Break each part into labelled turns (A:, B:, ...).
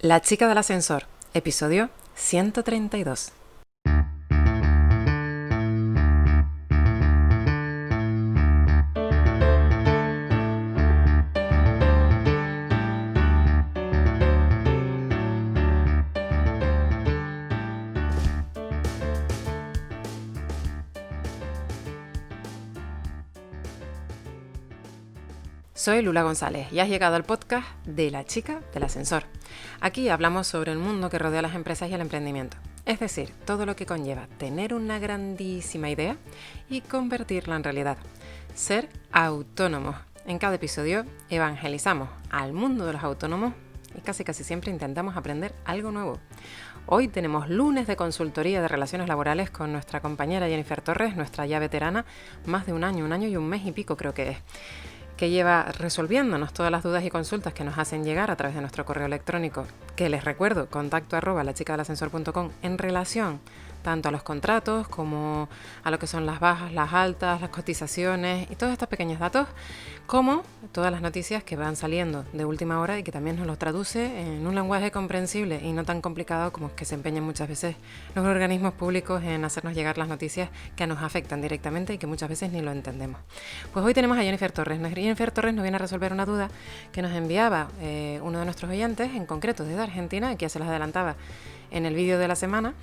A: La chica del ascensor, episodio 132. Soy Lula González y has llegado al podcast de La chica del ascensor. Aquí hablamos sobre el mundo que rodea a las empresas y el emprendimiento. Es decir, todo lo que conlleva tener una grandísima idea y convertirla en realidad. Ser autónomos. En cada episodio evangelizamos al mundo de los autónomos y casi siempre intentamos aprender algo nuevo. Hoy tenemos lunes de consultoría de relaciones laborales con nuestra compañera Jennifer Torres, nuestra ya veterana, más de un año y un mes y pico creo que es, que lleva resolviéndonos todas las dudas y consultas que nos hacen llegar a través de nuestro correo electrónico, que les recuerdo, contacto@lachicadelascensor.com, en relación tanto a los contratos como a lo que son las bajas, las altas, las cotizaciones y todos estos pequeños datos, como todas las noticias que van saliendo de última hora y que también nos los traduce en un lenguaje comprensible y no tan complicado como que se empeñan muchas veces los organismos públicos en hacernos llegar las noticias que nos afectan directamente y que muchas veces ni lo entendemos. Pues hoy tenemos a Jennifer Torres. Jennifer Torres nos viene a resolver una duda que nos enviaba uno de nuestros oyentes, en concreto desde Argentina, que ya se las adelantaba en el vídeo de la semana,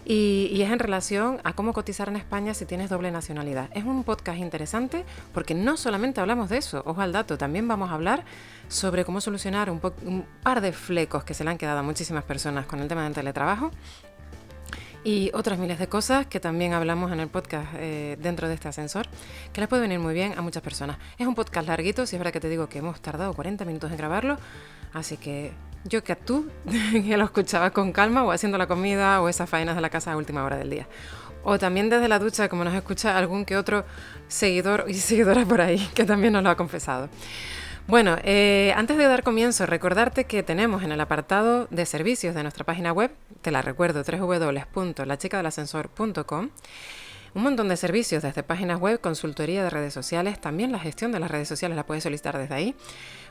A: y es en relación a cómo cotizar en España si tienes doble nacionalidad. Es un podcast interesante porque no solamente hablamos de eso, ojo al dato, también vamos a hablar sobre cómo solucionar un par de flecos que se le han quedado a muchísimas personas con el tema del teletrabajo y otras miles de cosas que también hablamos en el podcast dentro de este ascensor, que les puede venir muy bien a muchas personas. Es un podcast larguito, si es verdad que te digo que hemos tardado 40 minutos en grabarlo, así que yo que tú que lo escuchabas con calma o haciendo la comida o esas faenas de la casa a última hora del día. O también desde la ducha, como nos escucha algún que otro seguidor y seguidora por ahí, que también nos lo ha confesado. Bueno, antes de dar comienzo, recordarte que tenemos en el apartado de servicios de nuestra página web, te la recuerdo, www.lachicadelascensor.com, un montón de servicios desde páginas web, consultoría de redes sociales, también la gestión de las redes sociales la puedes solicitar desde ahí.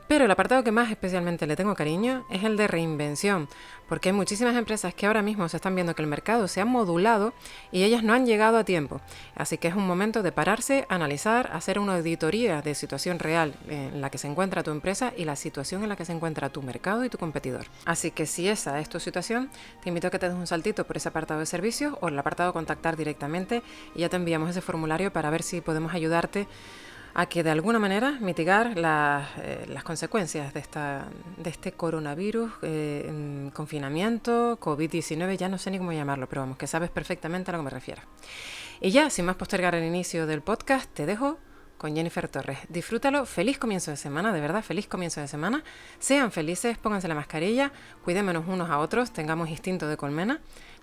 A: Pero el apartado que más especialmente le tengo cariño es el de reinvención, porque hay muchísimas empresas que ahora mismo se están viendo que el mercado se ha modulado y ellas no han llegado a tiempo. Así que es un momento de pararse, analizar, hacer una auditoría de situación real en la que se encuentra tu empresa y la situación en la que se encuentra tu mercado y tu competidor. Así que si esa es tu situación, te invito a que te des un saltito por ese apartado de servicios o el apartado contactar directamente y ya te enviamos ese formulario para ver si podemos ayudarte a que de alguna manera mitigar las consecuencias de este coronavirus, confinamiento, COVID-19, ya no sé ni cómo llamarlo, pero vamos, que sabes perfectamente a lo que me refiero. Y ya, sin más postergar el inicio del podcast, te dejo con Jennifer Torres. Disfrútalo, feliz comienzo de semana, de verdad, feliz comienzo de semana. Sean felices, pónganse la mascarilla, cuidémonos unos a otros, tengamos instinto de colmena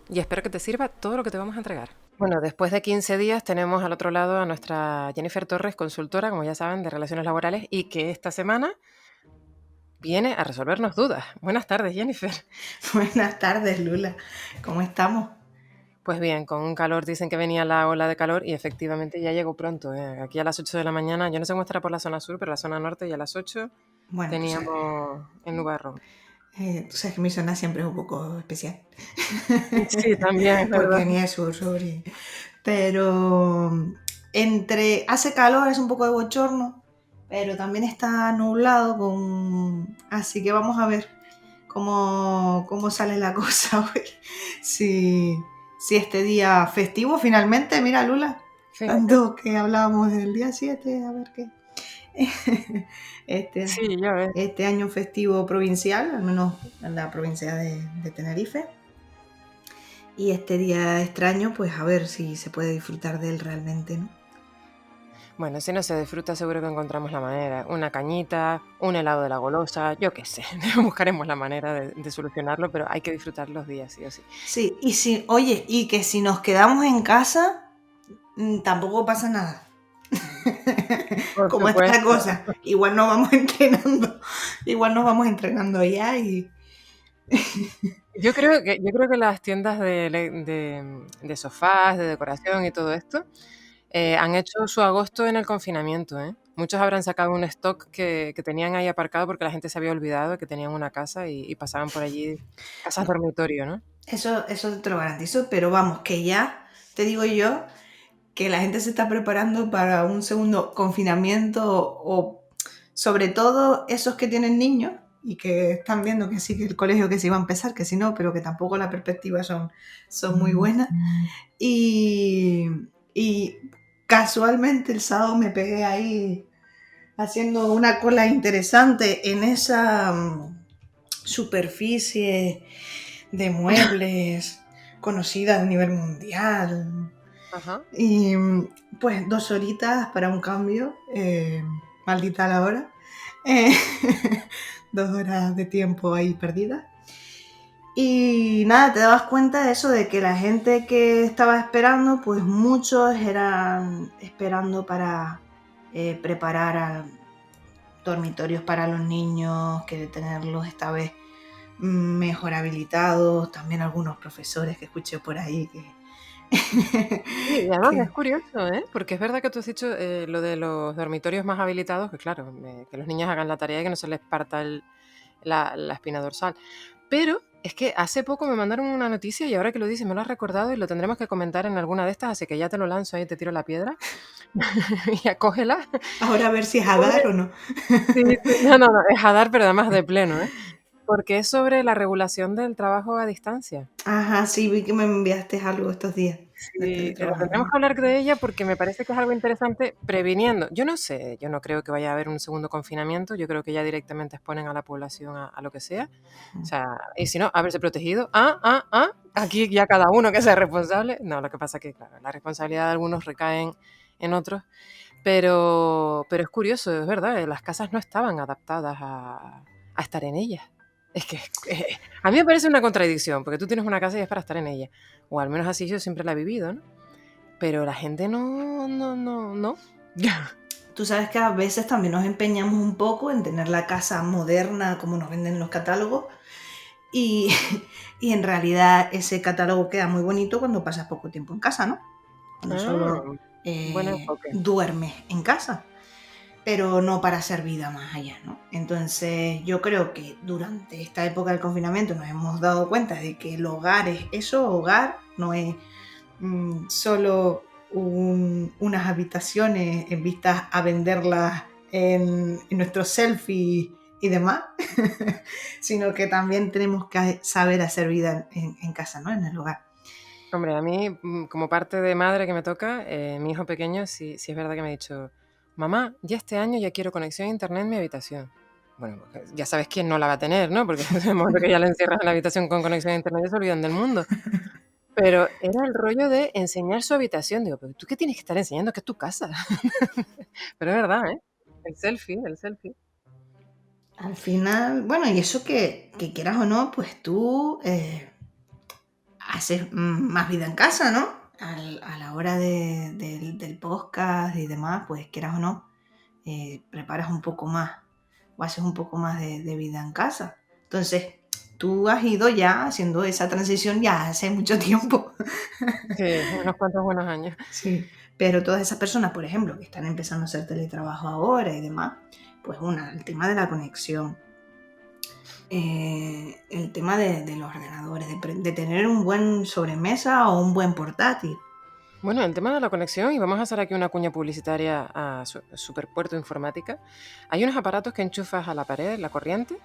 A: y espero que te sirva todo lo que te vamos a entregar. Bueno, después de 15 días tenemos al otro lado a nuestra Jennifer Torres, consultora, como ya saben, de relaciones laborales y que esta semana viene a resolvernos dudas. Buenas tardes, Jennifer.
B: Buenas tardes, Lula. ¿Cómo estamos?
A: Pues bien, con un calor, dicen que venía la ola de calor y efectivamente ya llegó pronto. Aquí a las 8 de la mañana, yo no sé cómo estará por la zona sur, pero la zona norte ya a las 8
B: Bueno,
A: teníamos el nubarrón.
B: tú sabes que mi zona siempre es un poco especial.
A: Sí, también, es verdad.
B: Porque ni es sur, pero hace calor, es un poco de bochorno, pero también está nublado, así que vamos a ver cómo sale la cosa hoy. Si este día festivo finalmente, mira, Lula, tanto que hablábamos del día 7, a ver qué.
A: Sí, ya ves.
B: Este año festivo provincial, al menos en la provincia de Tenerife. Y este día extraño, pues a ver si se puede disfrutar de él realmente, ¿no?
A: Bueno, si no se disfruta seguro que encontramos la manera. Una cañita, un helado de la golosa, yo qué sé. Buscaremos la manera de solucionarlo, pero hay que disfrutar los días, sí o sí.
B: Sí, y que si nos quedamos en casa, tampoco pasa nada. Como esta cosa. Igual nos vamos entrenando ya y...
A: Yo creo que las tiendas de sofás, de decoración y todo esto han hecho su agosto en el confinamiento, ¿eh? Muchos habrán sacado un stock que tenían ahí aparcado porque la gente se había olvidado de que tenían una casa y pasaban por allí, casas dormitorio, ¿no?
B: Eso te lo garantizo, pero vamos, que ya te digo yo que la gente se está preparando para un segundo confinamiento o sobre todo esos que tienen niños y que están viendo que sí, que el colegio que sí va a empezar, que sí no, pero que tampoco las perspectivas son muy buenas. Y casualmente el sábado me pegué ahí haciendo una cola interesante en esa superficie de muebles conocida a nivel mundial.
A: Ajá.
B: Y pues 2 horitas para un cambio, maldita la hora. Eh, 2 horas de tiempo ahí perdidas. Y nada, te dabas cuenta de eso, de que la gente que estaba esperando, pues muchos eran esperando para preparar dormitorios para los niños, que tenerlos esta vez mejor habilitados. También algunos profesores que escuché por ahí
A: Sí, y además es
B: que
A: curioso, ¿eh? Porque es verdad que tú has dicho lo de los dormitorios más habilitados, que claro, que los niños hagan la tarea y que no se les parta la espina dorsal. Pero es que hace poco me mandaron una noticia y ahora que lo dices me lo has recordado y lo tendremos que comentar en alguna de estas, así que ya te lo lanzo ahí, te tiro la piedra y acógela.
B: ahora a ver si es a
A: Sobre-
B: dar o no.
A: sí, sí, no, es a dar, pero además de pleno, ¿eh? Porque es sobre la regulación del trabajo a distancia.
B: Ajá, sí, vi que me enviaste algo estos días del
A: Sí,
B: teletrabajo.
A: tendremos que hablar de ella porque me parece que es algo interesante previniendo. Yo no sé, yo no creo que vaya a haber un segundo confinamiento, yo creo que ya directamente exponen a la población a lo que sea. O sea, y si no, haberse protegido. Aquí ya cada uno que sea responsable. No, lo que pasa es que, claro, la responsabilidad de algunos recae en otros. Pero es curioso, es verdad, las casas no estaban adaptadas a estar en ellas. Es que a mí me parece una contradicción, porque tú tienes una casa y es para estar en ella. O al menos así yo siempre la he vivido, ¿no? Pero la gente no.
B: Tú sabes que a veces también nos empeñamos un poco en tener la casa moderna como nos venden en los catálogos y, y en realidad ese catálogo queda muy bonito cuando pasas poco tiempo en casa, ¿no? Cuando
A: Ah,
B: solo
A: buen enfoque.
B: duermes en casa, pero no para hacer vida más allá, ¿no? Entonces yo creo que durante esta época del confinamiento nos hemos dado cuenta de que el hogar es eso, hogar, no es solo unas habitaciones en vistas a venderlas en nuestros selfies y demás, sino que también tenemos que saber hacer vida en casa, ¿no? En el hogar.
A: Hombre, a mí, como parte de madre que me toca, mi hijo pequeño sí es verdad que me ha dicho, mamá, ya este año ya quiero conexión a internet en mi habitación. Bueno, pues, ya sabes quién no la va a tener, ¿no? Porque en el momento que ya la encierras en la habitación con conexión a internet ya se olvidan del mundo. Pero era el rollo de enseñar su habitación. Digo, pero tú qué tienes que estar enseñando, que es tu casa. Pero es verdad, ¿eh? El selfie, el selfie.
B: Al final, bueno, y eso que quieras o no, pues tú haces más vida en casa, ¿no? A la hora del podcast y demás, pues quieras o no, preparas un poco más o haces un poco más de vida en casa. Entonces, tú has ido ya haciendo esa transición ya hace mucho tiempo.
A: Sí, unos cuantos buenos años.
B: Sí, pero todas esas personas, por ejemplo, que están empezando a hacer teletrabajo ahora y demás, pues el tema de la conexión, el tema de los ordenadores, de tener un buen sobremesa o un buen portátil.
A: Bueno, el tema de la conexión, y vamos a hacer aquí una cuña publicitaria a Superpuerto Informática. Hay unos aparatos que enchufas a la pared, la corriente,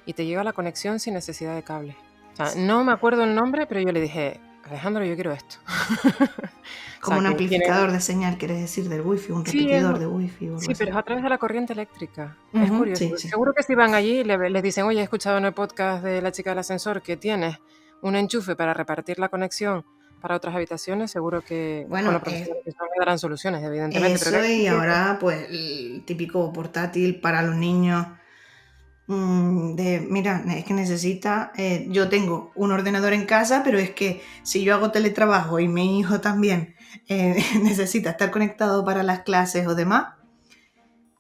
A: y te llega la conexión sin necesidad de cable. O sea, no me acuerdo el nombre, pero yo le dije, Alejandro, yo quiero esto. O
B: Como
A: sea,
B: un
A: que tienen...
B: amplificador de señal, quieres decir, del wifi, un
A: Sí, es...
B: repetidor de wifi o algo
A: sí, pero
B: así.
A: es a través de la corriente eléctrica. Es curioso.
B: Sí, sí.
A: Seguro que si van allí les dicen, oye, he escuchado en el podcast de la chica del ascensor que tienes un enchufe para repartir la conexión para otras habitaciones, seguro que con
B: Bueno,
A: lo profesionales que son le darán soluciones, evidentemente. Pero
B: eso y
A: que...
B: ahora pues el típico portátil para los niños. Mira, es que necesita, yo tengo un ordenador en casa, pero es que si yo hago teletrabajo y mi hijo también necesita estar conectado para las clases o demás,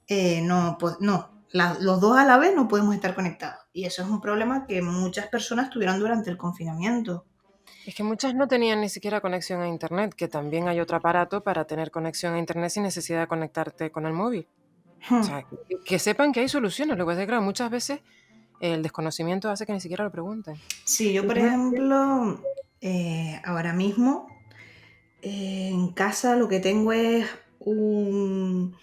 B: los dos a la vez no podemos estar conectados. Y eso es un problema que muchas personas tuvieron durante el confinamiento.
A: Es que muchas no tenían ni siquiera conexión a internet, que también hay otro aparato para tener conexión a internet sin necesidad de conectarte con el móvil. O sea, que sepan que hay soluciones. Lo que pasa es que, claro, muchas veces el desconocimiento hace que ni siquiera lo pregunten.
B: Sí, yo
A: El
B: por
A: tema es
B: ejemplo, ahora mismo en casa lo que tengo es un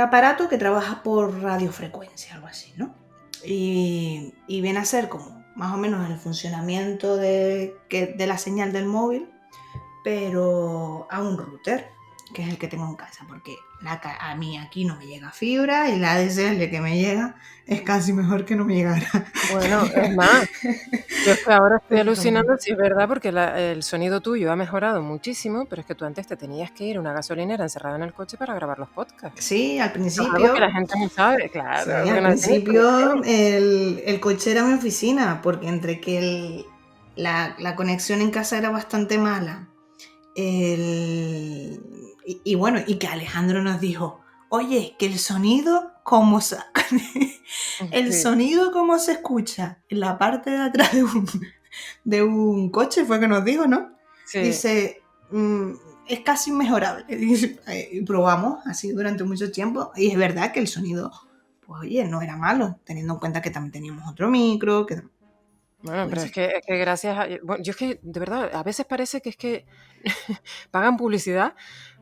B: aparato que trabaja por radiofrecuencia, algo así, ¿no? Y viene a ser como más o menos el funcionamiento de la señal del móvil, pero a un router, que es el que tengo en casa, porque a mí aquí no me llega fibra y la ADSL que me llega es casi mejor que no me llegara.
A: bueno, es más, yo es que ahora estoy
B: Pero,
A: alucinando, sí es verdad, porque el sonido tuyo ha mejorado muchísimo, pero es que tú antes te tenías que ir a una gasolinera encerrada en el coche para grabar los podcasts.
B: sí, al
A: Eso es algo que la
B: principio,
A: gente no sabe, claro,
B: sí,
A: porque
B: al
A: no tenéis
B: principio
A: conexión.
B: el coche era mi oficina, porque entre que la conexión en casa era bastante mala. Y bueno, y que Alejandro nos dijo, oye, que el sonido, el
A: Sí,
B: sonido cómo se escucha en la parte de atrás de un coche, fue que nos dijo, ¿no?
A: sí.
B: Dice, es casi inmejorable. Y probamos así durante mucho tiempo, y es verdad que el sonido, pues oye, no era malo, teniendo en cuenta que también teníamos otro micro, que
A: Bueno,
B: pues
A: pero
B: sí.
A: es que gracias a... Bueno, yo es que, de verdad, a veces parece que es que pagan publicidad,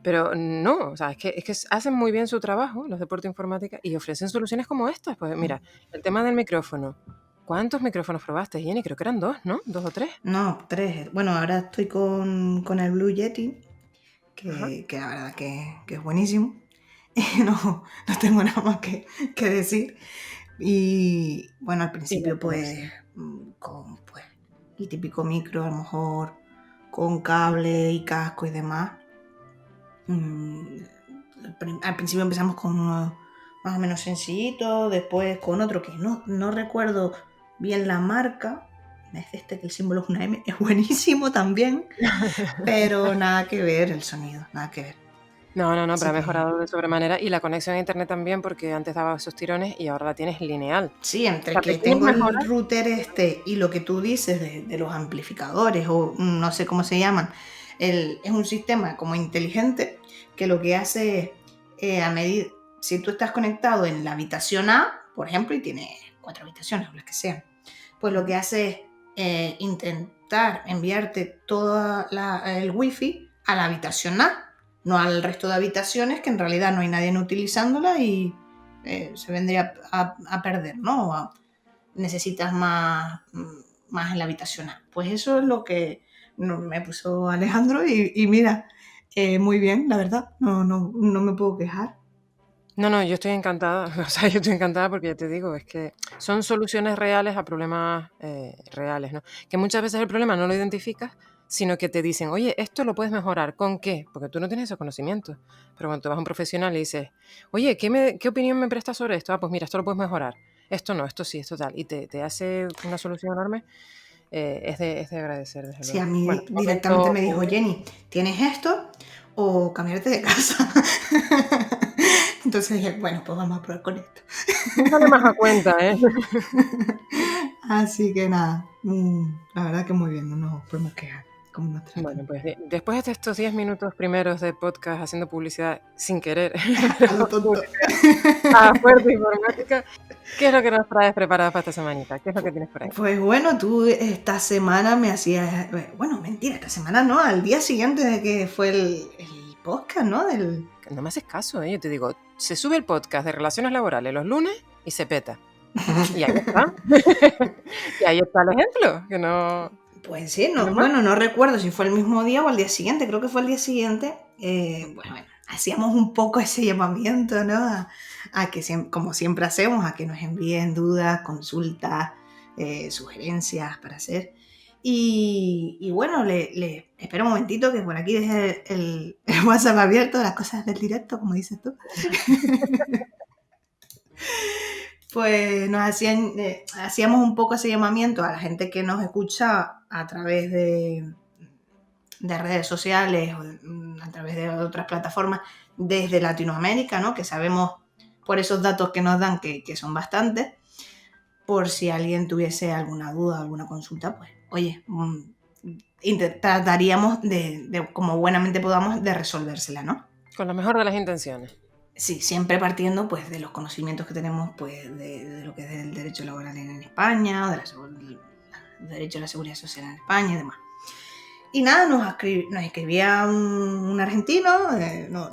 A: pero no, o sea, es que hacen muy bien su trabajo, los de Puerto Informática, y ofrecen soluciones como estas. Pues mira, el tema del micrófono. ¿Cuántos micrófonos probaste, Jenny? Creo que eran dos, ¿no? ¿Dos o tres?
B: No, tres. Bueno, ahora estoy con el Blue Yeti,
A: Ajá.
B: que la verdad que es buenísimo. No tengo nada más que decir. Y bueno, al
A: Y la
B: principio pues
A: conexión.
B: con pues, el típico micro, a lo mejor con cable y casco y demás. Mm, Al principio empezamos con uno más o menos sencillito, después con otro que no recuerdo bien la marca. Es este que el símbolo es una M, es buenísimo también, pero nada que ver el sonido, nada que ver.
A: No, no, no, pero
B: Así
A: ha
B: que
A: mejorado de sobremanera y la conexión a internet también, porque antes daba esos tirones y ahora la tienes lineal.
B: sí,
A: O
B: entre
A: sea,
B: que
A: pequeñas
B: tengo el
A: mejoras.
B: router este y lo que tú dices de los amplificadores o no sé cómo se llaman, es un sistema como inteligente que lo que hace es, a medir, si tú estás conectado en la habitación A, por ejemplo, y tiene 4 habitaciones o las que sean, pues lo que hace es intentar enviarte todo el wifi a la habitación A, no al resto de habitaciones que en realidad no hay nadie utilizándola y se vendría a perder, ¿no? Necesitas más en la habitación A. Pues eso es lo que me puso Alejandro y mira, muy bien, la verdad, no me puedo quejar.
A: No, no, yo estoy encantada, o sea, yo estoy encantada porque ya te digo, es que son soluciones reales a problemas reales, ¿no? Que muchas veces el problema no lo identificas, sino que te dicen, oye, esto lo puedes mejorar, ¿con qué? Porque tú no tienes ese conocimiento. Pero cuando tú vas a un profesional y dices, oye, ¿qué opinión me prestas sobre esto? Ah, pues mira, esto lo puedes mejorar. Esto no, esto sí, esto tal. Y te hace una solución enorme, es de agradecer, desde
B: Sí, a
A: luego. Bueno,
B: mí
A: de
B: directamente
A: momento,
B: me dijo, Jenny, ¿tienes esto o cambiarte de casa? Entonces dije, bueno, pues vamos a probar con esto.
A: no sale más a cuenta, ¿eh?
B: Así que nada, la verdad que muy bien, no nos podemos quejar cómo nos
A: Bueno,
B: tratan.
A: pues después de estos 10 minutos primeros de podcast haciendo publicidad sin querer,
B: A lo
A: pero
B: tonto.
A: publicidad a Fuerte Informática, ¿qué es lo que nos traes preparado para esta semanita? ¿Qué es lo que tienes por ahí?
B: Pues bueno, tú esta semana me hacías, bueno, mentira, esta semana no, al día siguiente de que fue el podcast, ¿no?
A: No me haces caso, ¿eh? Yo te digo, se sube el podcast de relaciones laborales los lunes y se peta. Y ahí está. Y ahí está el ejemplo,
B: Pues sí,
A: que no más.
B: bueno, no recuerdo si fue el mismo día o al día siguiente, creo que fue el día siguiente. Bueno, hacíamos un poco ese llamamiento, ¿no? A que, como siempre hacemos, a que nos envíen dudas, consultas, sugerencias para hacer. Y bueno, espera un momentito que por aquí dejé el WhatsApp abierto, las cosas del directo, como dices tú. Pues hacíamos un poco ese llamamiento a la gente que nos escucha a través de redes sociales o a través de otras plataformas desde Latinoamérica, ¿no? Que sabemos por esos datos que nos dan que son bastantes, por si alguien tuviese alguna duda, alguna consulta, pues oye, trataríamos como buenamente podamos de resolvérsela, ¿no?
A: Con la mejor de las intenciones.
B: Sí, siempre partiendo pues de los conocimientos que tenemos pues de lo que es el derecho laboral en España, del derecho a la seguridad social en España y demás. Y nada, nos escribía un argentino.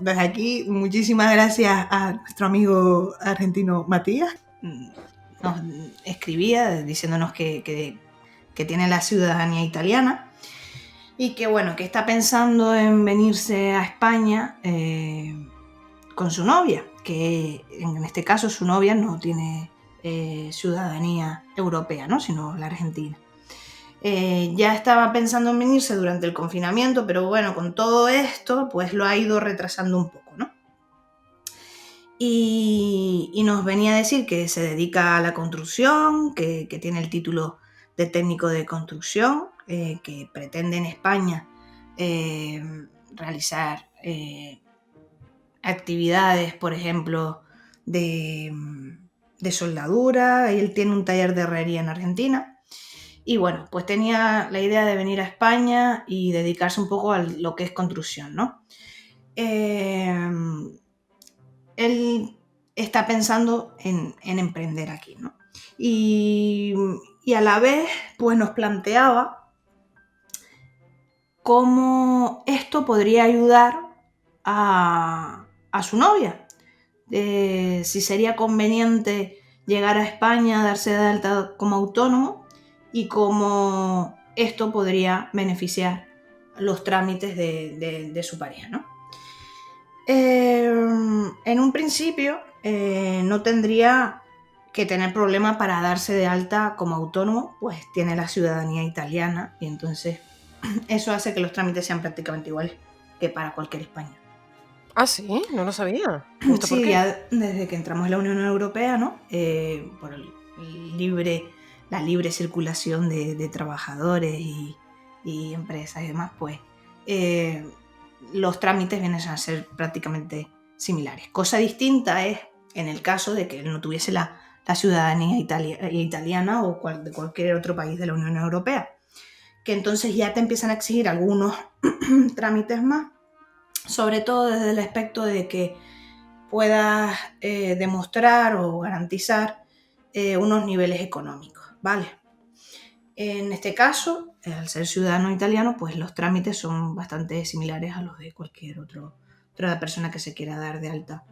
B: Desde aquí, muchísimas gracias a nuestro amigo argentino Matías. Nos escribía diciéndonos que tiene la ciudadanía italiana y que bueno, que está pensando en venirse a España con su novia, que en este caso su novia no tiene ciudadanía europea, ¿no? Sino la argentina. Ya estaba pensando en venirse durante el confinamiento, pero bueno, con todo esto, pues lo ha ido retrasando un poco, ¿no? Y nos venía a decir que se dedica a la construcción, que tiene el título de técnico de construcción, que pretende en España realizar actividades, por ejemplo, de soldadura. Él tiene un taller de herrería en Argentina. Y bueno, pues tenía la idea de venir a España y dedicarse un poco a lo que es construcción, ¿no? Él está pensando en emprender aquí, ¿no? Y a la vez, pues nos planteaba cómo esto podría ayudar a su novia. Si sería conveniente llegar a España, darse de alta como autónomo y cómo esto podría beneficiar los trámites de su pareja, ¿no? En un principio no tendría que tener problema para darse de alta como autónomo, pues tiene la ciudadanía italiana y entonces eso hace que los trámites sean prácticamente iguales que para cualquier español.
A: Ah, sí, no lo sabía. ¿Y esto por
B: Sí,
A: qué?
B: ya desde que entramos en la Unión Europea, ¿no? Por la libre circulación de trabajadores y empresas y demás, pues los trámites vienen a ser prácticamente similares. Cosa distinta es en el caso de que él no tuviese la ciudadanía italiana o de cualquier otro país de la Unión Europea, que entonces ya te empiezan a exigir algunos trámites más, sobre todo desde el aspecto de que puedas demostrar o garantizar unos niveles económicos, ¿vale? En este caso, al ser ciudadano italiano, pues los trámites son bastante similares a los de cualquier otra persona que se quiera dar de alta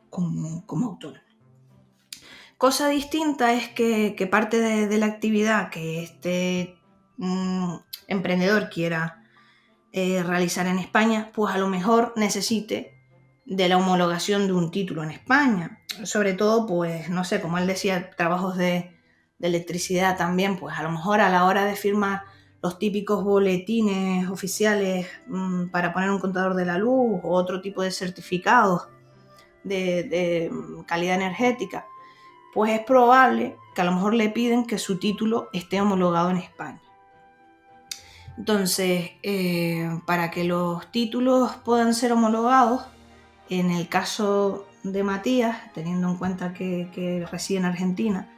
B: como autónomo. Cosa distinta es que parte de la actividad que este emprendedor quiera realizar en España, pues a lo mejor necesite de la homologación de un título en España. Sobre todo, pues, no sé, como él decía, trabajos de electricidad también, pues a lo mejor a la hora de firmar los típicos boletines oficiales para poner un contador de la luz o otro tipo de certificados de calidad energética, pues es probable que a lo mejor le piden que su título esté homologado en España. Entonces, para que los títulos puedan ser homologados, en el caso de Matías, teniendo en cuenta que reside en Argentina,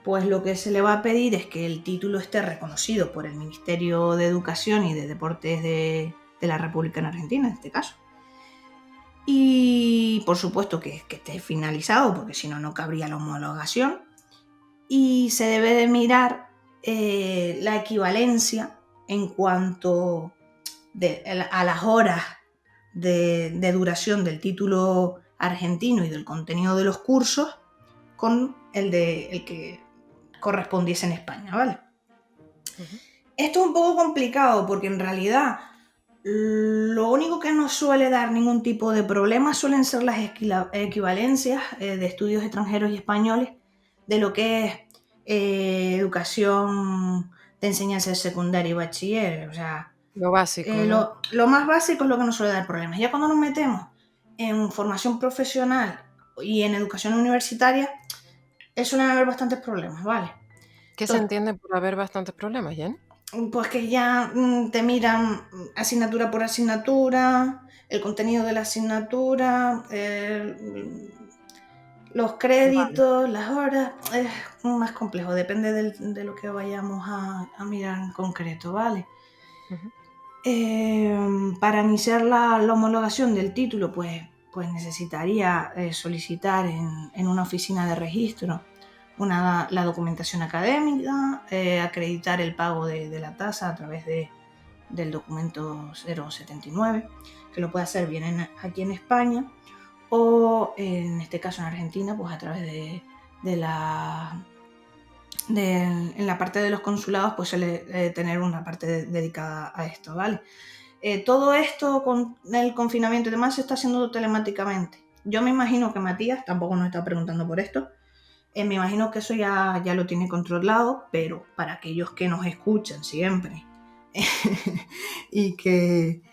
B: pues lo que se le va a pedir es que el título esté reconocido por el Ministerio de Educación y de Deportes de la República en Argentina, en este caso. Y por supuesto que esté finalizado, porque si no, no cabría la homologación. Y se debe de mirar la equivalencia en cuanto a las horas de duración del título argentino y del contenido de los cursos con el que correspondiese en España, ¿vale?
A: Ujú.
B: Esto es un poco complicado porque en realidad lo único que no suele dar ningún tipo de problema suelen ser las equivalencias de estudios extranjeros y españoles de lo que es educación de enseñanza secundaria y bachiller. O sea,
A: Lo básico, ¿no?
B: lo más básico es lo que nos suele dar problemas. Ya cuando nos metemos en formación profesional y en educación universitaria, suelen haber bastantes problemas, ¿vale?
A: ¿Qué se entiende por haber bastantes problemas, Jen?
B: Pues que ya te miran asignatura por asignatura, el contenido de la asignatura, los
A: Vale.
B: créditos, las horas. Es más complejo, depende de lo que vayamos a mirar en concreto, ¿vale?
A: Ujú.
B: Para iniciar la homologación del título, pues pues necesitaría solicitar en una oficina de registro la documentación académica, acreditar el pago de la tasa a través del documento 079, que lo puede hacer bien aquí en España, o en este caso en Argentina, pues a través en la parte de los consulados, pues suele tener una parte dedicada a esto, ¿vale? Todo esto con el confinamiento y demás se está haciendo telemáticamente. Yo me imagino que Matías, tampoco nos está preguntando por esto, me imagino que eso ya lo tiene controlado, pero para aquellos que nos escuchan siempre y que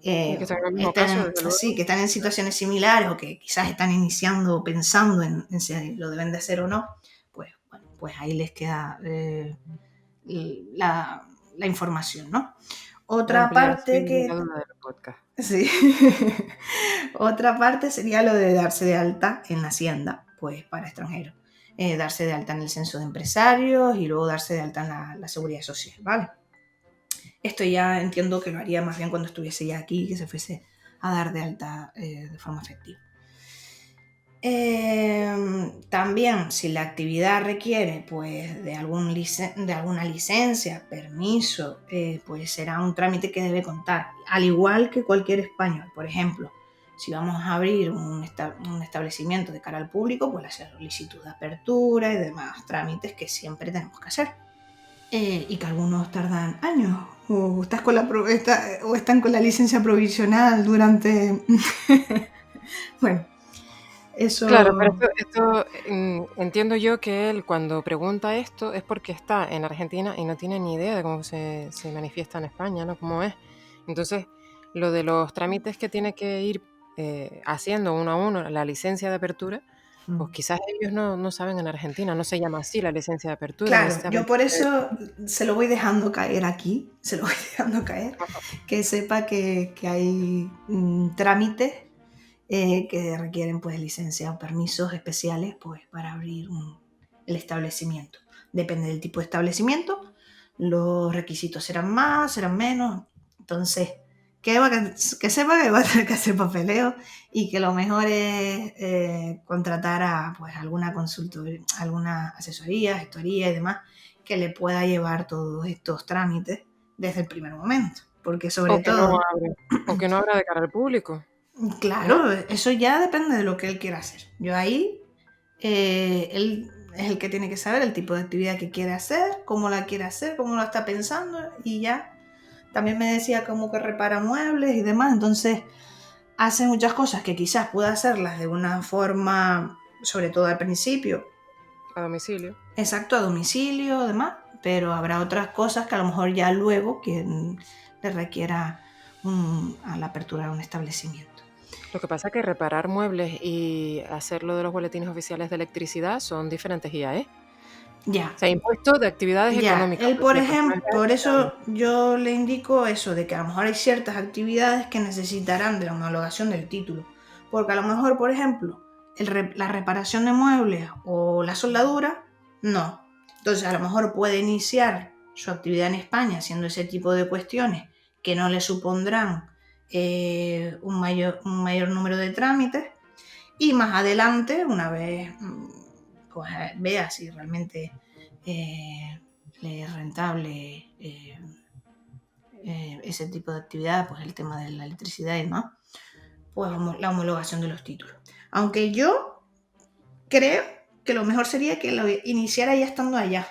A: Y que está en el mismo caso, desde luego.
B: que están en situaciones similares o que quizás están iniciando o pensando en si lo deben de hacer o no, pues bueno, pues ahí les queda la información, ¿no? Otra parte que... Sí. Otra parte sería lo de darse de alta en la hacienda, pues para extranjeros. Darse de alta en el censo de empresarios y luego darse de alta en la seguridad social, ¿vale? Esto ya entiendo que lo haría más bien cuando estuviese ya aquí, que se fuese a dar de alta de forma efectiva. También, si la actividad requiere pues, de alguna licencia, permiso, pues será un trámite que debe contar, al igual que cualquier español. Por ejemplo, si vamos a abrir un establecimiento de cara al público, pues la solicitud de apertura y demás trámites que siempre tenemos que hacer. Y que algunos tardan años, o están con la licencia provisional durante... Bueno. Eso...
A: Claro, pero esto entiendo yo que él cuando pregunta esto es porque está en Argentina y no tiene ni idea de cómo se manifiesta en España, ¿no? Cómo es. Entonces, lo de los trámites que tiene que ir haciendo uno a uno, la licencia de apertura, pues quizás ellos no saben en Argentina, no se llama así la licencia de apertura.
B: Claro, yo por eso se lo voy dejando caer aquí, que sepa que hay trámites que requieren pues licencia o permisos especiales pues para abrir el establecimiento. Depende del tipo de establecimiento, los requisitos serán más, serán menos. Entonces, que sepa que va a tener que hacer papeleo y que lo mejor es contratar a pues alguna consultoría, alguna asesoría, gestoría y demás que le pueda llevar todos estos trámites desde el primer momento. Porque sobre todo...
A: o que no abra de cara al público.
B: Claro, ¿no? Eso ya depende de lo que él quiera hacer. Yo ahí, él es el que tiene que saber el tipo de actividad que quiere hacer, cómo la quiere hacer, cómo lo está pensando y ya. También me decía como que repara muebles y demás, entonces hace muchas cosas que quizás pueda hacerlas de una forma, sobre todo al principio.
A: A domicilio.
B: Exacto, a domicilio, demás, pero habrá otras cosas que a lo mejor ya luego que le requiera a la apertura de un establecimiento.
A: Lo que pasa es que reparar muebles y hacerlo de los boletines oficiales de electricidad son diferentes IAE.
B: Ya.
A: O sea, impuestos de actividades económicas.
B: Él, por ejemplo, por eso yo le indico eso, de que a lo mejor hay ciertas actividades que necesitarán de la homologación del título. Porque a lo mejor, por ejemplo, la reparación de muebles o la soldadura, no. Entonces, a lo mejor puede iniciar su actividad en España haciendo ese tipo de cuestiones que no le supondrán un mayor número de trámites. Y más adelante, una vez pues, vea si realmente le es rentable ese tipo de actividad, pues el tema de la electricidad y demás, pues la homologación de los títulos. Aunque yo creo que lo mejor sería que lo iniciara ya estando allá.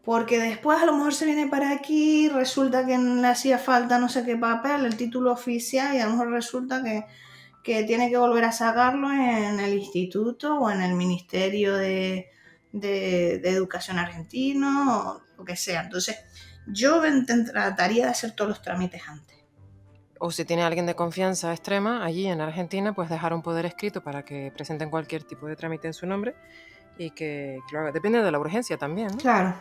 B: Porque después a lo mejor se viene para aquí, resulta que le hacía falta no sé qué papel, el título oficial, y a lo mejor resulta que tiene que volver a sacarlo en el instituto o en el Ministerio de Educación argentino o lo que sea. Entonces, yo trataría de hacer todos los trámites antes.
A: O si tiene alguien de confianza extrema allí en Argentina, pues dejar un poder escrito para que presenten cualquier tipo de trámite en su nombre y que lo haga. Depende de la urgencia también, ¿no?
B: Claro.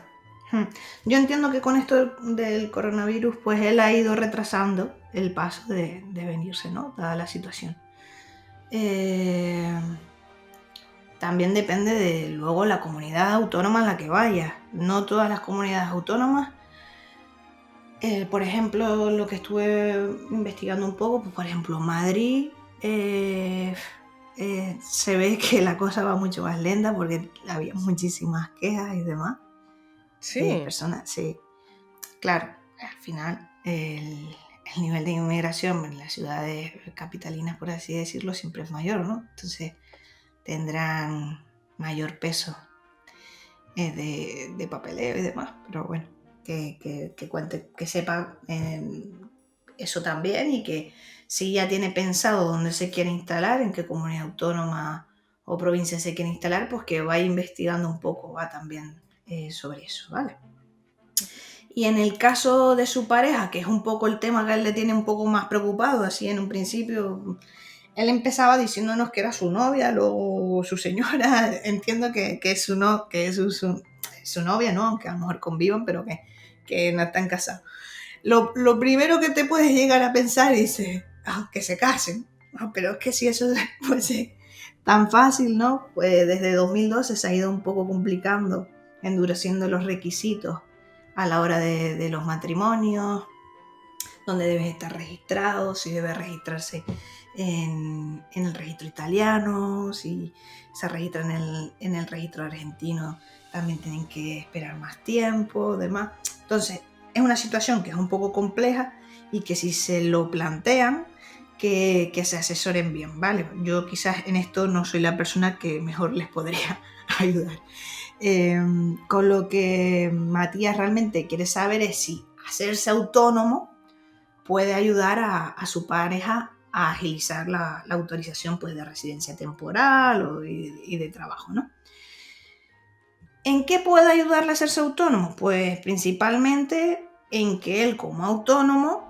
B: Yo entiendo que con esto del coronavirus, pues él ha ido retrasando el paso de venirse, ¿no? Dada la situación. También depende de luego la comunidad autónoma en la que vaya. No todas las comunidades autónomas. Por ejemplo, lo que estuve investigando un poco, pues por ejemplo Madrid Eh, Se ve que la cosa va mucho más lenta porque había muchísimas quejas y demás de
A: Sí,
B: personas. Sí, claro, al final el nivel de inmigración en las ciudades capitalinas, por así decirlo, siempre es mayor, ¿no? Entonces tendrán mayor peso de papeleo y demás, pero bueno, que cuente, que sepa eso también, y que si ya tiene pensado dónde se quiere instalar, en qué comunidad autónoma o provincia se quiere instalar, pues que vaya investigando un poco, va también sobre eso, ¿vale? Y en el caso de su pareja, que es un poco el tema que a él le tiene un poco más preocupado, así en un principio, él empezaba diciéndonos que era su novia, luego su señora, entiendo que es su, no, que es su novia, ¿no? Aunque a lo mejor convivan, pero que no están casados. Lo primero que te puedes llegar a pensar es, que se casen. Pero es que si eso pues, es tan fácil, ¿no? Pues desde 2012 se ha ido un poco complicando, endureciendo los requisitos a la hora de los matrimonios, donde debes estar registrado, si debes registrarse en el registro italiano, si se registra en el registro argentino, también tienen que esperar más tiempo, demás. Entonces, es una situación que es un poco compleja y que si se lo plantean, que se asesoren bien, ¿vale? Yo quizás en esto no soy la persona que mejor les podría ayudar. Eh, con lo que Matías realmente quiere saber es si hacerse autónomo puede ayudar a su pareja a agilizar la autorización, pues, de residencia temporal y de trabajo, ¿no? ¿En qué puede ayudarle a hacerse autónomo? Pues principalmente en que él, como autónomo,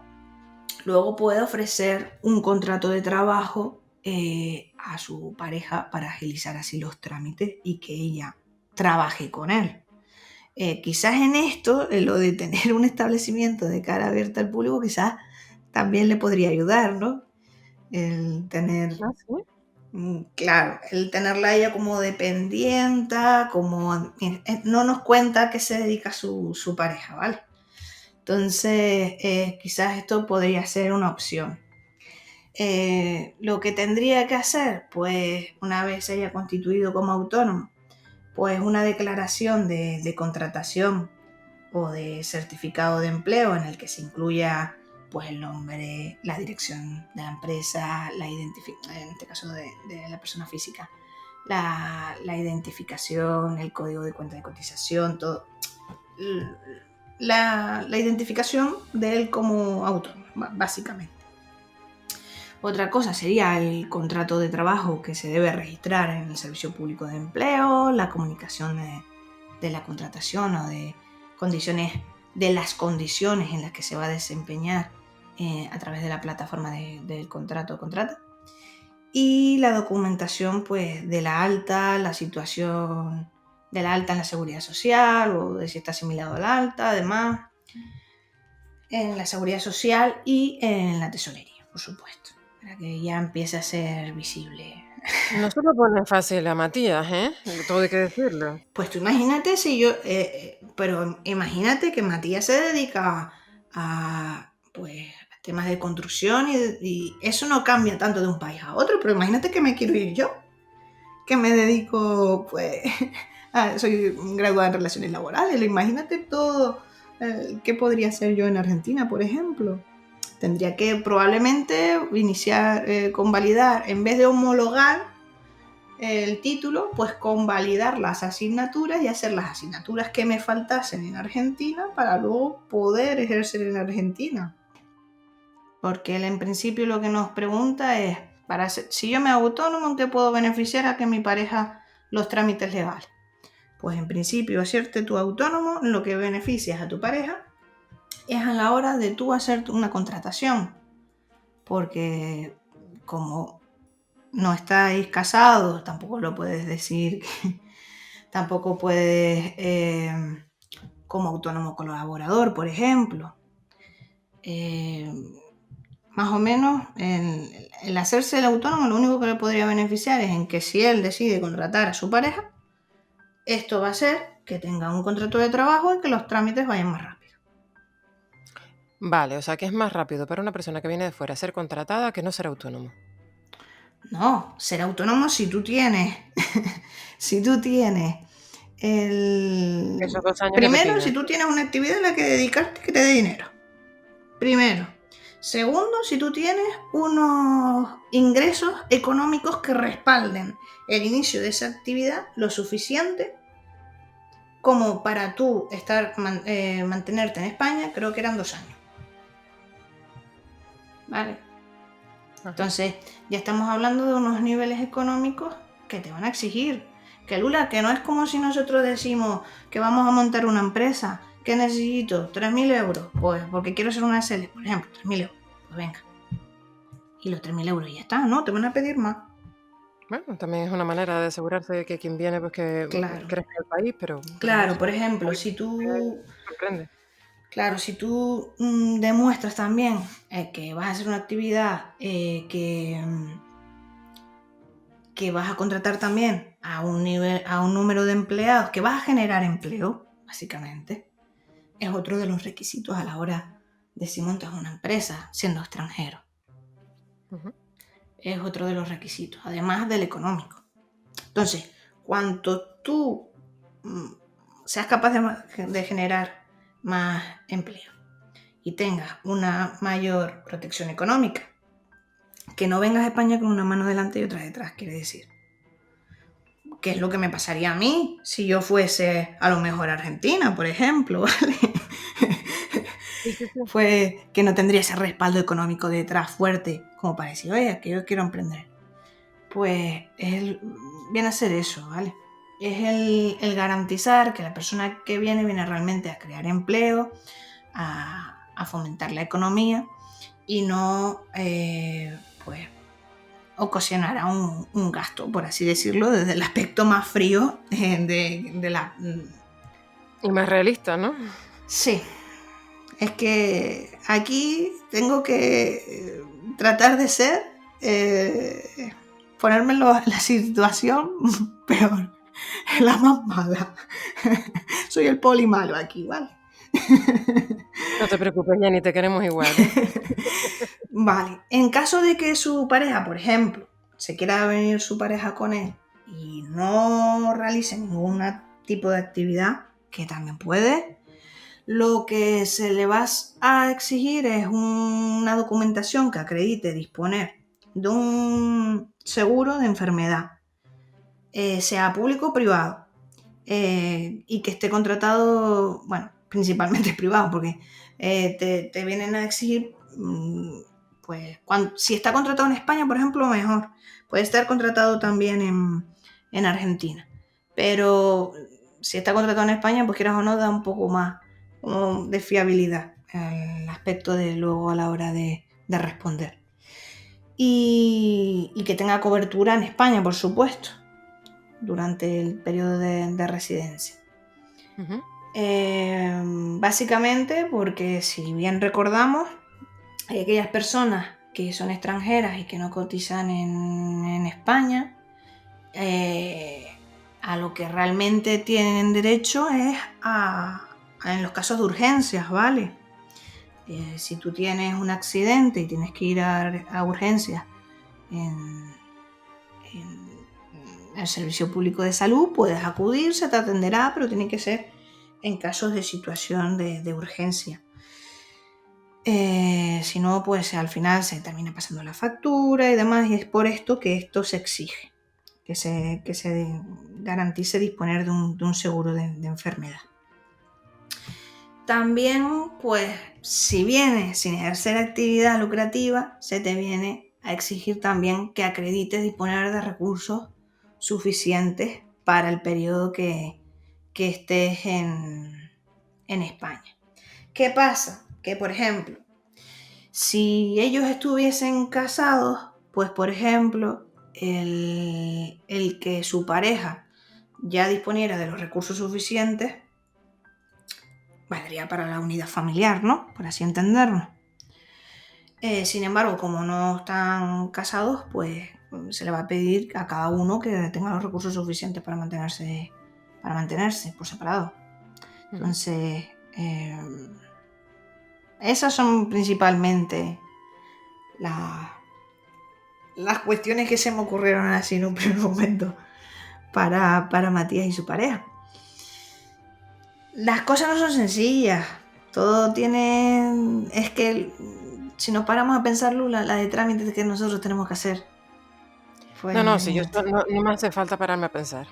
B: luego puede ofrecer un contrato de trabajo a su pareja para agilizar así los trámites y que ella trabaje con él. Quizás en esto, en lo de tener un establecimiento de cara abierta al público, quizás también le podría ayudar, ¿no? El tener,
A: ah, sí.
B: claro, el tenerla a ella como dependienta, como no nos cuenta a qué se dedica su pareja, ¿vale? Entonces, quizás esto podría ser una opción. Lo que tendría que hacer, pues, una vez se haya constituido como autónomo, pues una declaración de contratación o de certificado de empleo en el que se incluya, pues, el nombre, la dirección de la empresa, en este caso de la persona física, la identificación, el código de cuenta de cotización, todo. La identificación de él como autónomo, básicamente. Otra cosa sería el contrato de trabajo que se debe registrar en el Servicio Público de Empleo, la comunicación de la contratación o de condiciones, de las condiciones en las que se va a desempeñar a través de la plataforma del contrato o contrata, y la documentación, pues, de la alta, la situación de la alta en la seguridad social o de si está asimilado al alta, además en la seguridad social y en la tesorería, por supuesto, para que ya empiece a ser visible.
A: No se lo pone fácil a Matías, ¿eh? Todo hay que decirlo.
B: Pues tú imagínate si yo, pero imagínate que Matías se dedica pues, a temas de construcción y eso no cambia tanto de un país a otro, pero imagínate que me quiero ir yo, que me dedico, pues, soy graduada en relaciones laborales, imagínate todo, qué podría hacer yo en Argentina, por ejemplo. Tendría que probablemente iniciar, convalidar, en vez de homologar el título, pues convalidar las asignaturas y hacer las asignaturas que me faltasen en Argentina para luego poder ejercer en Argentina. Porque él en principio lo que nos pregunta es, si yo me hago autónomo, ¿en qué puedo beneficiar a que mi pareja los trámites legales? Pues en principio, hacerte tú autónomo, lo que beneficias a tu pareja es a la hora de tú hacer una contratación. Porque como no estáis casados, tampoco lo puedes decir, tampoco puedes, como autónomo colaborador, por ejemplo. Más o menos, el hacerse el autónomo, lo único que le podría beneficiar es en que si él decide contratar a su pareja, esto va a hacer que tenga un contrato de trabajo y que los trámites vayan más rápido.
A: Vale, o sea que es más rápido para una persona que viene de fuera ser contratada que no ser autónomo.
B: No, ser autónomo si tú tienes, si tú tienes
A: Esos 2 años que te
B: primero, si
A: piden.
B: tú tienes una actividad en la que dedicarte que te dé dinero. Primero. Segundo, si tú tienes unos ingresos económicos que respalden el inicio de esa actividad lo suficiente como para tú mantenerte en España, creo que eran 2 años. ¿Vale?
A: Ajá.
B: Entonces, ya estamos hablando de unos niveles económicos que te van a exigir. Que Lula, que no es como si nosotros decimos que vamos a montar una empresa, que necesito 3.000 euros, pues porque quiero ser una SL, por ejemplo, 3.000 euros. Pues venga. Y los 3.000 euros ya está, ¿no? Te van a pedir más.
A: Bueno, también es una manera de asegurarse de que quien viene, pues que
B: Claro.
A: crezca el país, pero bueno,
B: Claro,
A: sí,
B: por ejemplo,
A: hoy
B: si tú
A: sorprende.
B: Claro, si tú demuestras también que vas a hacer una actividad que vas a contratar también a un número de empleados, que vas a generar empleo, básicamente, es otro de los requisitos a la hora de si montas una empresa siendo extranjero.
A: Ujú.
B: Es otro de los requisitos, además del económico. Entonces, cuanto tú seas capaz de generar más empleo y tengas una mayor protección económica, que no vengas a España con una mano delante y otra detrás, quiere decir. ¿Qué es lo que me pasaría a mí si yo fuese a lo mejor a Argentina, por ejemplo? ¿Vale?
A: Sí, sí, sí.
B: Pues que no tendría ese respaldo económico detrás fuerte, como para decir, oye, que yo quiero emprender. Pues viene a ser eso, ¿vale? Es el garantizar que la persona que viene realmente a crear empleo, a fomentar la economía y no, pues, ocasionará un gasto, por así decirlo, desde el aspecto más frío de la...
A: Y más realista, ¿no?
B: Sí, es que aquí tengo que tratar de ser, ponerme en la situación peor, la más mala. Soy el poli malo aquí, ¿vale?
A: No te preocupes, Jenny, te queremos igual, ¿eh?
B: Vale, en caso de que su pareja, por ejemplo, se quiera venir su pareja con él y no realice ningún tipo de actividad, que también puede, lo que se le va a exigir es una documentación que acredite disponer de un seguro de enfermedad, sea público o privado, y que esté contratado, bueno, principalmente privado, porque te vienen a exigir, pues, si está contratado en España, por ejemplo, mejor. Puede estar contratado también en Argentina. Pero si está contratado en España, pues quieras o no, da un poco más como de fiabilidad el aspecto de luego a la hora de responder. Y que tenga cobertura en España, por supuesto, durante el periodo de residencia.
A: Ujú.
B: Básicamente porque, si bien recordamos, hay aquellas personas que son extranjeras y que no cotizan en España, a lo que realmente tienen derecho es en los casos de urgencias, ¿vale? Si tú tienes un accidente y tienes que ir a urgencias en el servicio público de salud, puedes acudir, se te atenderá, pero tiene que ser en casos de situación de urgencia. Si no, pues al final se termina pasando la factura y demás, y es por esto que esto se exige, que se garantice disponer de un seguro de enfermedad. También, pues, si vienes sin ejercer actividad lucrativa, se te viene a exigir también que acredites disponer de recursos suficientes para el periodo que estés en España. ¿Qué pasa? Que, por ejemplo, si ellos estuviesen casados, pues, por ejemplo, el que su pareja ya disponiera de los recursos suficientes valdría para la unidad familiar, ¿no? Por así entenderlo. Sin embargo, como no están casados, pues se le va a pedir a cada uno que tenga los recursos suficientes para mantenerse por separado. Entonces, esas son principalmente las cuestiones que se me ocurrieron así en un primer momento para Matías y su pareja. Las cosas no son sencillas. Todo tiene... Es que si nos paramos a pensarlo, la de trámites que nosotros tenemos que hacer. Pues
A: No, si yo
B: imagínate.
A: no me hace falta pararme a pensar.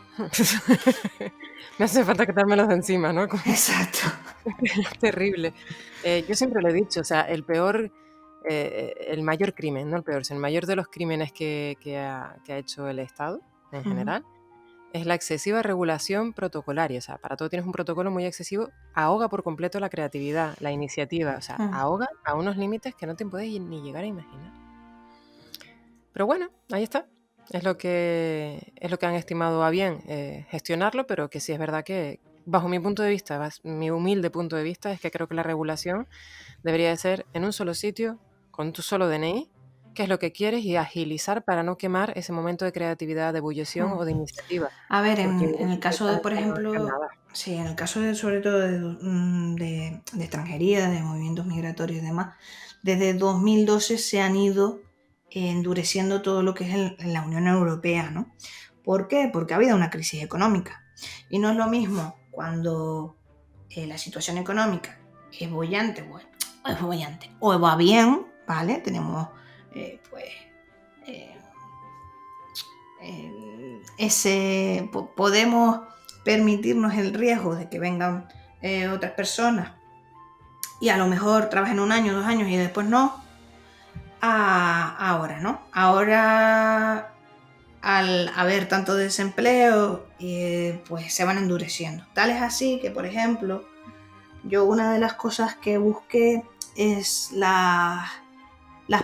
A: Me hace falta quitármelos de encima, ¿no?
B: Exacto.
A: Es terrible. Yo siempre lo he dicho, o sea, el mayor crimen, no el peor, sino el mayor de los crímenes que ha hecho el Estado en general es la excesiva regulación protocolaria. O sea, para todo tienes un protocolo muy excesivo, ahoga por completo la creatividad, la iniciativa, o sea, ahoga a unos límites que no te puedes ni llegar a imaginar. Pero bueno, ahí está. Es lo que han estimado a bien gestionarlo, pero que sí es verdad que, bajo mi punto de vista, mi humilde punto de vista, es que creo que la regulación debería de ser en un solo sitio, con tu solo DNI, qué es lo que quieres y agilizar para no quemar ese momento de creatividad, de ebullición o de iniciativa.
B: A ver,
A: Porque
B: en el caso de, por ejemplo,
A: nada.
B: sí, en el caso de, sobre todo de extranjería, de movimientos migratorios y demás, desde 2012 se han ido endureciendo todo lo que es en la Unión Europea, ¿no? ¿Por qué? Porque ha habido una crisis económica. Y no es lo mismo cuando la situación económica es bollante, bueno, es bollante, o va bien, ¿vale? Tenemos, pues, podemos permitirnos el riesgo de que vengan otras personas y a lo mejor trabajen 1 año, 2 años y después no. Ahora, ¿no? Ahora, al haber tanto desempleo, pues se van endureciendo. Tal es así que, por ejemplo, yo una de las cosas que busqué es las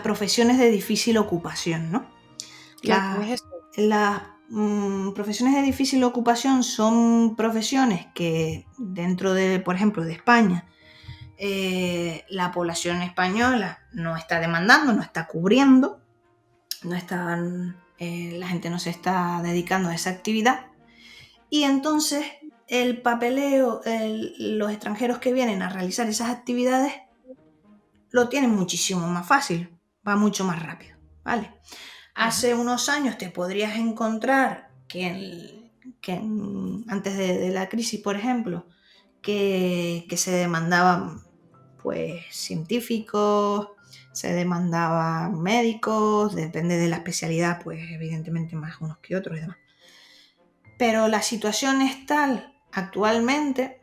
B: profesiones de difícil ocupación, ¿no?
A: ¿Qué es esto?
B: Las profesiones de difícil ocupación son profesiones que dentro de, por ejemplo, de España, la población española no está demandando, no está cubriendo, la gente no se está dedicando a esa actividad y entonces el papeleo, los extranjeros que vienen a realizar esas actividades lo tienen muchísimo más fácil, va mucho más rápido, ¿vale? Hace unos años te podrías encontrar antes de la crisis, por ejemplo, que se demandaban pues científicos, se demandaban médicos, depende de la especialidad, pues evidentemente más unos que otros y demás. Pero la situación es tal actualmente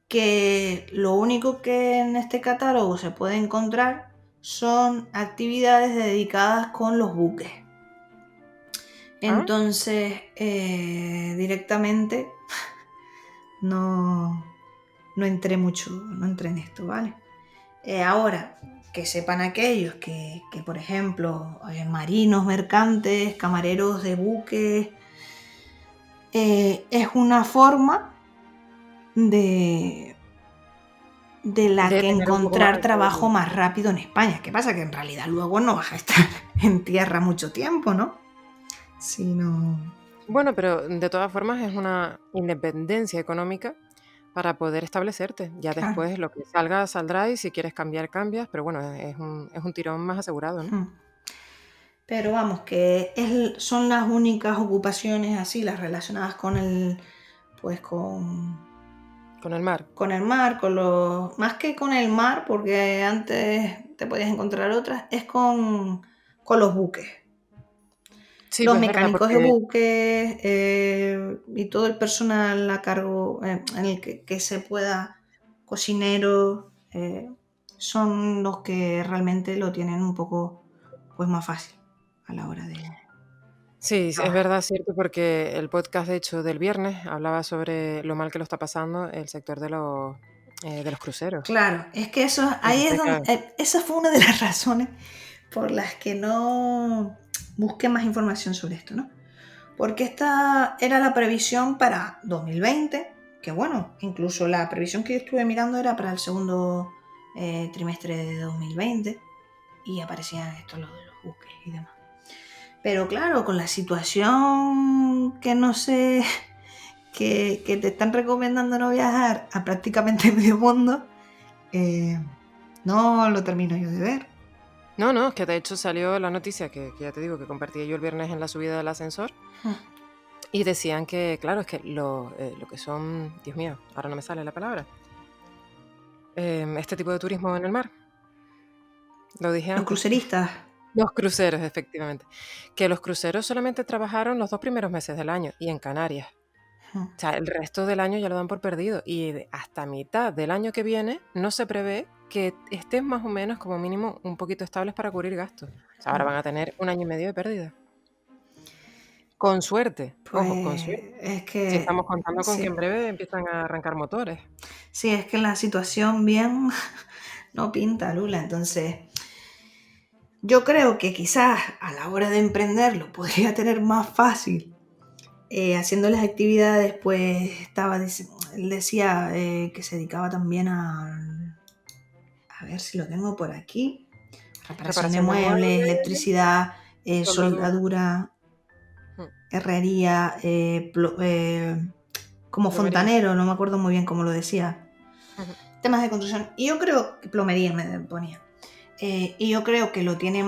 B: que lo único que en este catálogo se puede encontrar son actividades dedicadas con los buques. Entonces, directamente no entré en esto, ¿vale? Ahora, que sepan aquellos que por ejemplo, marinos mercantes, camareros de buques, es una forma de la que encontrar trabajo más rápido en España. ¿Qué pasa? Que en realidad luego no vas a estar en tierra mucho tiempo, ¿no? Sino...
A: Bueno, pero de todas formas es una independencia económica para poder establecerte. Ya
B: Claro.
A: después lo que salga, saldrá y si quieres cambiar, cambias, pero bueno, es un tirón más asegurado, ¿no?
B: Pero vamos, que son las únicas ocupaciones así, las relacionadas con el... pues con
A: el mar.
B: Con el mar, más que con el mar, porque antes te podías encontrar otras, es con los buques.
A: Sí,
B: Los
A: pues es verdad,
B: mecánicos de
A: porque
B: buques y todo el personal a cargo en el que se pueda, cocineros, son los que realmente lo tienen un poco pues más fácil a la hora de...
A: sí, es verdad, cierto, porque el podcast, de hecho, del viernes hablaba sobre lo mal que lo está pasando el sector de los cruceros.
B: Claro, es que ahí es donde, esa fue una de las razones por las que no busqué más información sobre esto, ¿no? Porque esta era la previsión para 2020, que bueno, incluso la previsión que yo estuve mirando era para el segundo trimestre de 2020 y aparecían esto lo de los buques y demás. Pero claro, con la situación que no sé, que te están recomendando no viajar a prácticamente medio mundo, no lo termino yo de ver.
A: No, no, es que de hecho salió la noticia que ya te digo que compartí yo el viernes en la subida del ascensor
B: Mm.
A: y decían que, claro, es que lo que son, Dios mío, ahora no me sale la palabra, este tipo de turismo en el mar, lo dije
B: Los
A: antes.
B: cruceristas.
A: Los cruceros, efectivamente. Que los cruceros solamente trabajaron los 2 primeros meses del año y en Canarias.
B: Mm.
A: O sea, el resto del año ya lo dan por perdido y hasta mitad del año que viene no se prevé que estén más o menos como mínimo un poquito estables para cubrir gastos. O sea, ahora van a tener 1 año y medio de pérdida. Con suerte, ojo, con
B: Pues
A: suerte.
B: es
A: Si
B: que
A: estamos contando con que en
B: sí,
A: breve empiezan a arrancar motores.
B: sí, es que la situación bien no pinta, Lula. Entonces, yo creo que quizás a la hora de emprender lo podría tener más fácil. Haciendo las actividades, pues él decía que se dedicaba también a ver si lo tengo por aquí, reparación de
A: Reparación de
B: muebles,
A: muebles,
B: electricidad,
A: soldadura.
B: soldadura,
A: Mm,
B: herrería, como
A: Plomería.
B: fontanero, no me acuerdo muy bien cómo lo decía,
A: Ujú.
B: temas de construcción. Y yo creo que plomería me ponía. Y yo creo que lo tiene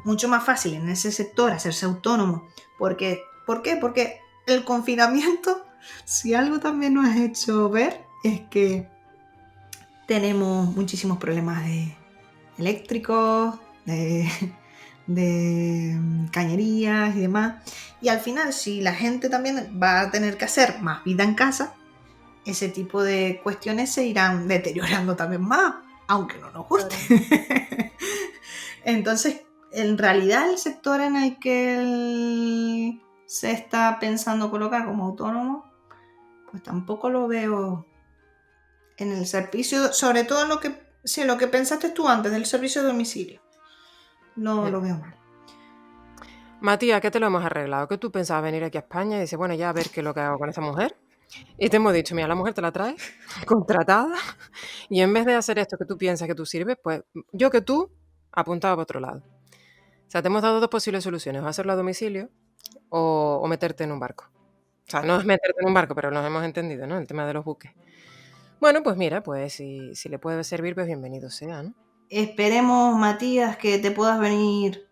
B: mucho más fácil en ese sector hacerse autónomo. ¿Por qué? Porque el confinamiento, si algo también nos ha hecho ver, es que tenemos muchísimos problemas de eléctricos, de cañerías y demás. Y al final, si la gente también va a tener que hacer más vida en casa, ese tipo de cuestiones se irán deteriorando también más, aunque no nos guste.
A: Claro.
B: Entonces, en realidad el sector en el que se está pensando colocar como autónomo, pues tampoco lo veo en el servicio, sobre todo en lo que pensaste tú antes del servicio de domicilio. No
A: Bien.
B: lo veo mal.
A: Matías, ¿qué te lo hemos arreglado? Que tú pensabas venir aquí a España y dices, bueno, ya a ver qué es lo que hago con esta mujer. Y te hemos dicho, mira, la mujer te la traes contratada y en vez de hacer esto que tú piensas que tú sirves, pues yo que tú apuntaba para otro lado. O sea, te hemos dado 2 posibles soluciones, o hacerlo a domicilio o meterte en un barco. O sea, no es meterte en un barco, pero nos hemos entendido, ¿no? El tema de los buques. Bueno, pues mira, pues si le puede servir, pues bienvenido sea, ¿no?
B: Esperemos, Matías, que te puedas venir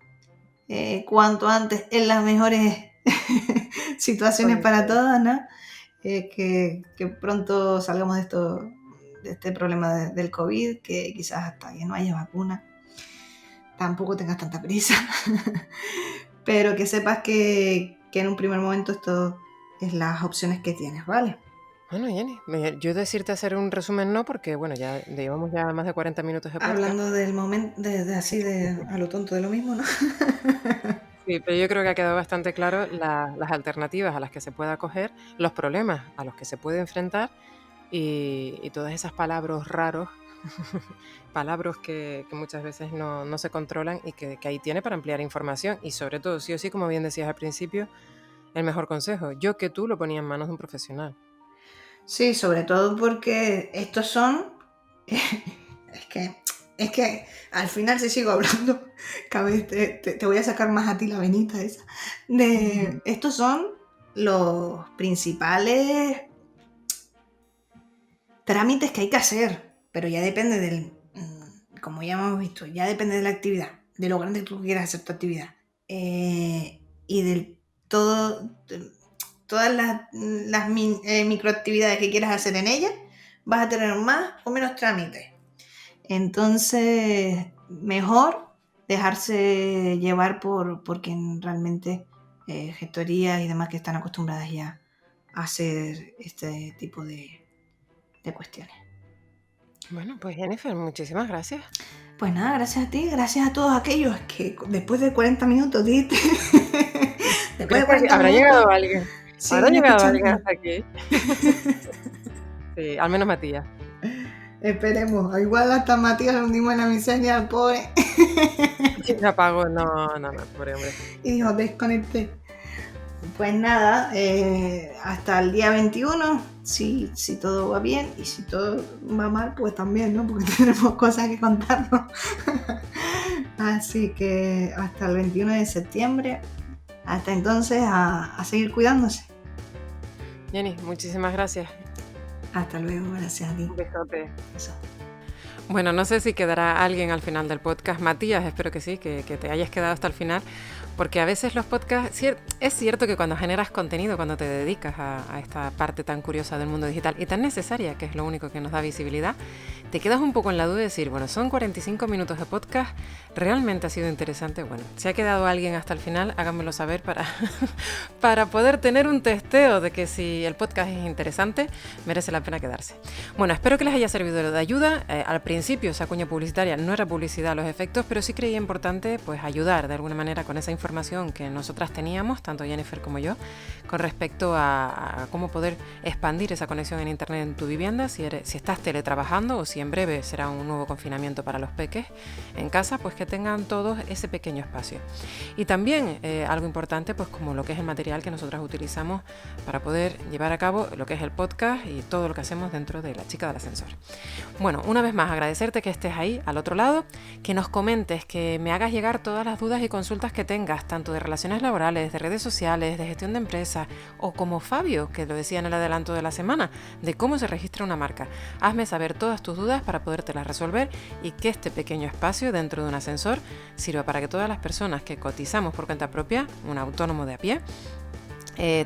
B: cuanto antes en las mejores situaciones para
A: Condiciones.
B: todas, ¿no? Que pronto salgamos de este problema del COVID, que quizás hasta que no haya vacuna tampoco tengas tanta prisa, pero que sepas que en un primer momento esto es las opciones que tienes, ¿vale?
A: Bueno, Jenny, yo decirte hacer un resumen no, porque bueno, ya llevamos ya más de 40 minutos de podcast.
B: Hablando del momento, así a lo tonto de lo mismo, ¿no?
A: Sí, pero yo creo que ha quedado bastante claro las alternativas a las que se puede acoger, los problemas a los que se puede enfrentar y todas esas palabras raros, palabras que muchas veces no se controlan y que ahí tiene para ampliar información y sobre todo, sí o sí, como bien decías al principio, el mejor consejo, yo que tú lo ponía en manos de un profesional.
B: Sí, sobre todo porque estos son... Es que al final si sigo hablando, cada vez te voy a sacar más a ti la venita esa. Estos son los principales trámites que hay que hacer, pero ya depende como ya hemos visto, ya depende de la actividad, de lo grande que tú quieras hacer tu actividad. Y de todas las microactividades que quieras hacer en ella, vas a tener más o menos trámites. Entonces, mejor dejarse llevar por quien realmente gestorías y demás que están acostumbradas ya a hacer este tipo de cuestiones.
A: Bueno, pues Jennifer, muchísimas gracias.
B: Pues nada, gracias a ti, gracias a todos aquellos que después de 40 minutos, ¿viste? Después de
A: ¿Crees que
B: 40
A: habrá
B: minutos
A: llegado alguien? ¿Habrá
B: siguen
A: llegado alguien
B: escuchándonos.
A: hasta aquí? Sí, al menos Matías.
B: Esperemos, igual hasta Matías lo hundimos en la miseria al pobre.
A: Se apagó, no, pobre hombre.
B: Y dijo, desconecté. Pues nada, hasta el día 21, si todo va bien, y si todo va mal, pues también, ¿no? Porque tenemos cosas que contarnos. Así que hasta el 21 de septiembre, hasta entonces, a seguir cuidándose.
A: Jenny, muchísimas gracias.
B: Hasta luego, gracias a ti.
A: Un besote.
B: Eso.
A: Bueno, no sé si quedará alguien al final del podcast. Matías, espero que sí, que te hayas quedado hasta el final. Porque a veces los podcasts, es cierto que cuando generas contenido, cuando te dedicas a esta parte tan curiosa del mundo digital y tan necesaria, que es lo único que nos da visibilidad, te quedas un poco en la duda de decir, bueno, son 45 minutos de podcast, ¿realmente ha sido interesante? Bueno, si ha quedado alguien hasta el final, háganmelo saber para poder tener un testeo de que si el podcast es interesante, merece la pena quedarse. Bueno, espero que les haya servido de ayuda. Al principio esa cuña publicitaria no era publicidad a los efectos, pero sí creía importante pues ayudar de alguna manera con esa información que nosotras teníamos, tanto Jennifer como yo, con respecto a cómo poder expandir esa conexión en internet en tu vivienda, si estás teletrabajando o si en breve será un nuevo confinamiento para los peques en casa, pues que tengan todos ese pequeño espacio. Y también algo importante, pues como lo que es el material que nosotras utilizamos para poder llevar a cabo lo que es el podcast y todo lo que hacemos dentro de La Chica del Ascensor. Bueno, una vez más agradecerte que estés ahí al otro lado, que nos comentes, que me hagas llegar todas las dudas y consultas que tengas, tanto de relaciones laborales, de redes sociales, de gestión de empresas, o como Fabio, que lo decía en el adelanto de la semana, de cómo se registra una marca. Hazme saber todas tus dudas para podértelas resolver y que este pequeño espacio dentro de un ascensor sirva para que todas las personas que cotizamos por cuenta propia, un autónomo de a pie,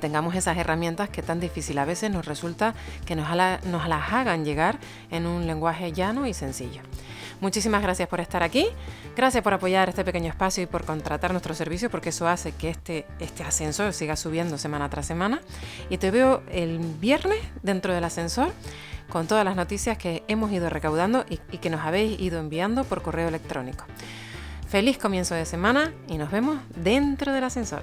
A: tengamos esas herramientas que tan difícil a veces nos resulta que nos las hagan llegar en un lenguaje llano y sencillo. Muchísimas gracias por estar aquí, gracias por apoyar este pequeño espacio y por contratar nuestro servicio, porque eso hace que este ascensor siga subiendo semana tras semana. Y te veo el viernes dentro del ascensor con todas las noticias que hemos ido recaudando y que nos habéis ido enviando por correo electrónico. Feliz comienzo de semana y nos vemos dentro del ascensor.